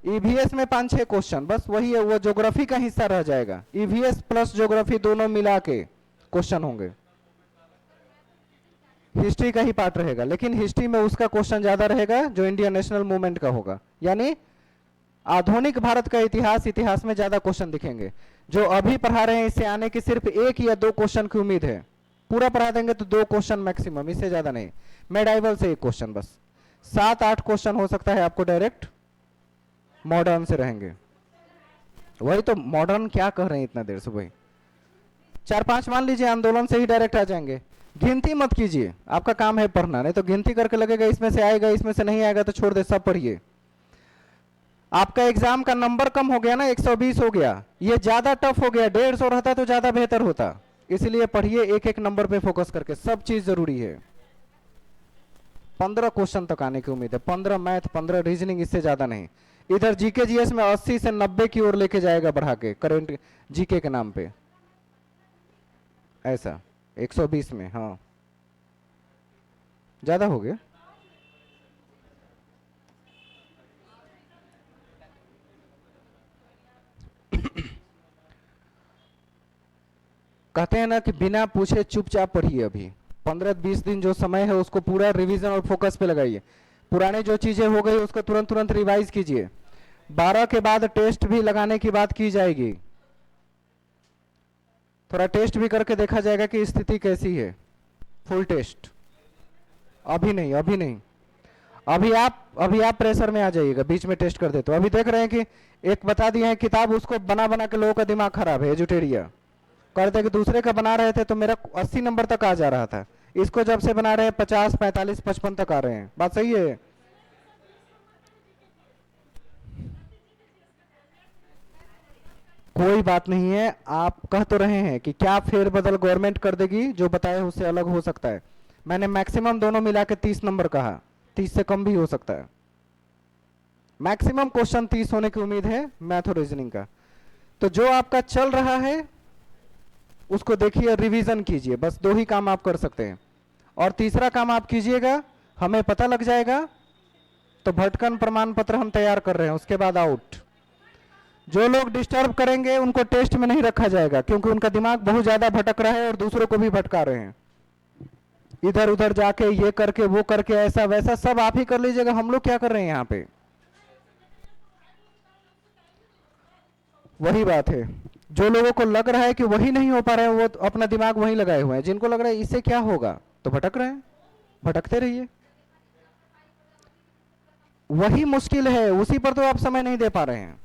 ईवीएस में 5-6 क्वेश्चन बस, वही है, वो ज्योग्राफी का हिस्सा रह जाएगा। ईवीएस प्लस ज्योग्राफी दोनों मिला के क्वेश्चन होंगे। हिस्ट्री का ही पार्ट रहेगा, लेकिन हिस्ट्री में उसका क्वेश्चन ज्यादा रहेगा जो इंडियन नेशनल मूवमेंट का होगा, यानी आधुनिक भारत का इतिहास, इतिहास में ज्यादा क्वेश्चन दिखेंगे। जो अभी पढ़ा रहे हैं इससे आने की सिर्फ 1 या 2 क्वेश्चन की उम्मीद है। पूरा पढ़ा देंगे तो 2 क्वेश्चन मैक्सिमम, इससे ज्यादा नहीं। मेडाइवल से 1 क्वेश्चन बस। 7-8 क्वेश्चन हो सकता है आपको डायरेक्ट मॉडर्न से रहेंगे। वही तो, मॉडर्न क्या कह रहे हैं इतना देर से, वही 4-5 मान लीजिए आंदोलन से ही डायरेक्ट आ जाएंगे। गिनती मत कीजिए, आपका काम है पढ़ना, नहीं तो गिनती करके लगेगा इसमें से आएगा, इसमें से नहीं आएगा तो छोड़ दे, सब पढ़िए। आपका एग्जाम का नंबर कम हो गया ना, 120 हो गया, ये ज्यादा टफ हो गया। 150 रहता तो ज्यादा बेहतर होता। इसलिए पढ़िए, एक एक नंबर पे फोकस करके, सब चीज जरूरी है। 15 क्वेश्चन तक आने की उम्मीद है, 15 मैथ, 15 रीजनिंग, इससे ज्यादा नहीं। इधर जीके जीएस में 80 से 90 की ओर लेके जाएगा बढ़ा के, करेंट जीके के नाम पे, ऐसा 120 में। हाँ ज्यादा हो गया। कहते हैं ना कि बिना पूछे चुपचाप पढ़िए। अभी 15-20 दिन जो समय है उसको पूरा रिवीजन और फोकस पे लगाइए। पुराने जो चीजें हो गई उसको तुरंत तुरंत रिवाइज कीजिए। 12 के बाद टेस्ट भी लगाने की बात की जाएगी, थोड़ा टेस्ट भी करके देखा जाएगा कि स्थिति कैसी है। फुल टेस्ट अभी नहीं, अभी नहीं, अभी आप प्रेशर में आ जाइएगा, बीच में टेस्ट कर देते हो। अभी देख रहे हैं कि एक बता दिए हैं किताब, उसको बना बना के लोगों का दिमाग खराब है, एजुटेरिया करते कि दूसरे का बना रहे थे तो मेरा 80 नंबर तक आ जा रहा था, इसको जब से बना रहे हैं 50, 45, 55 तक आ रहे हैं। बात सही है। कोई बात नहीं है, आप कह तो रहे हैं कि क्या फेरबदल गवर्नमेंट कर देगी, जो बताए उससे अलग हो सकता है। मैंने मैक्सिमम दोनों मिला के 30 नंबर कहा, 30 से कम भी हो सकता है। मैक्सिमम क्वेश्चन 30 होने की उम्मीद है मैथ और रीजनिंग का। तो जो आपका चल रहा है उसको देखिए, रिवीजन कीजिए, बस 2 ही काम आप कर सकते हैं। और तीसरा काम आप कीजिएगा, हमें पता लग जाएगा तो भटकन प्रमाण पत्र हम तैयार कर रहे हैं, उसके बाद आउट। जो लोग डिस्टर्ब करेंगे उनको टेस्ट में नहीं रखा जाएगा, क्योंकि उनका दिमाग बहुत ज्यादा भटक रहा है और दूसरों को भी भटका रहे हैं। इधर उधर जाके ये करके वो करके, ऐसा वैसा सब आप ही कर लीजिएगा, हम लोग क्या कर रहे हैं यहाँ पे। वही बात है, जो लोगों को लग रहा है कि वही नहीं हो पा रहा है, वो अपना दिमाग वहीं लगाए हुए हैं। जिनको लग रहा है इससे क्या होगा तो भटक रहे हैं, भटकते रहिए। वही मुश्किल है, उसी पर तो आप समय नहीं दे पा रहे हैं।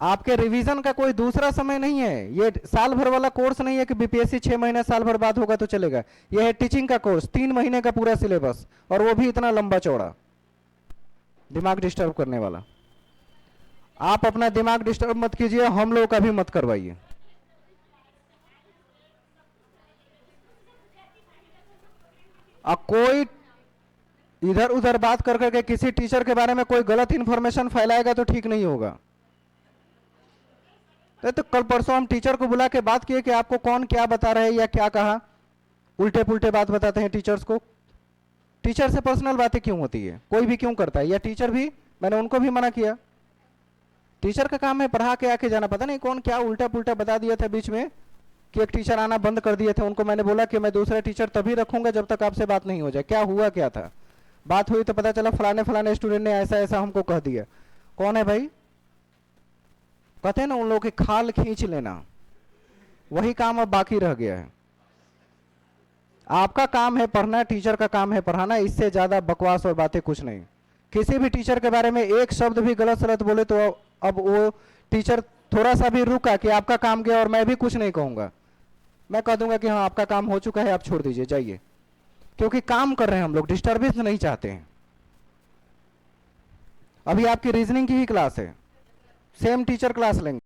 आपके रिवीजन का कोई दूसरा समय नहीं है। ये साल भर वाला कोर्स नहीं है कि बीपीएससी 6 महीने साल भर बाद होगा तो चलेगा। ये है टीचिंग का कोर्स, 3 महीने का पूरा सिलेबस, और वो भी इतना लंबा चौड़ा, दिमाग डिस्टर्ब करने वाला। आप अपना दिमाग डिस्टर्ब मत कीजिए, हम लोगों का भी मत करवाइए। अब कोई इधर उधर बात कर करके किसी टीचर के बारे में कोई गलत इंफॉर्मेशन फैलाएगा तो ठीक नहीं होगा। तो कल परसों हम टीचर को बुला के बात किए कि आपको कौन क्या बता रहे हैं या क्या कहा। उल्टे पुल्टे बात बताते हैं टीचर्स को। टीचर से पर्सनल बातें क्यों होती है, कोई भी क्यों करता है, या टीचर भी, मैंने उनको भी मना किया। टीचर का काम है पढ़ा के आके जाना। पता नहीं कौन क्या उल्टा पुल्टा बता दिया था बीच में कि एक टीचर आना बंद कर दिए थे। उनको मैंने बोला कि मैं दूसरा टीचर तभी रखूंगा जब तक आपसे बात नहीं हो जाए। क्या हुआ क्या था, बात हुई तो पता चला फलाने फलाने स्टूडेंट ने ऐसा ऐसा हमको कह दिया। कौन है भाई? कहते हैं ना उन लोगों की खाल खींच लेना, वही काम अब बाकी रह गया है। आपका काम है पढ़ना, टीचर का काम है पढ़ाना, इससे ज्यादा बकवास और बातें कुछ नहीं। किसी भी टीचर के बारे में एक शब्द भी गलत सलत बोले तो अब वो टीचर थोड़ा सा भी रुका कि आपका काम गया और मैं भी कुछ नहीं कहूंगा। मैं कह दूंगा कि हाँ आपका काम हो चुका है, आप छोड़ दीजिए जाइए, क्योंकि काम कर रहे हैं हम लोग, डिस्टर्बेंस नहीं चाहते हैं। अभी आपकी रीजनिंग की ही क्लास है, सेम टीचर क्लास लेंगे।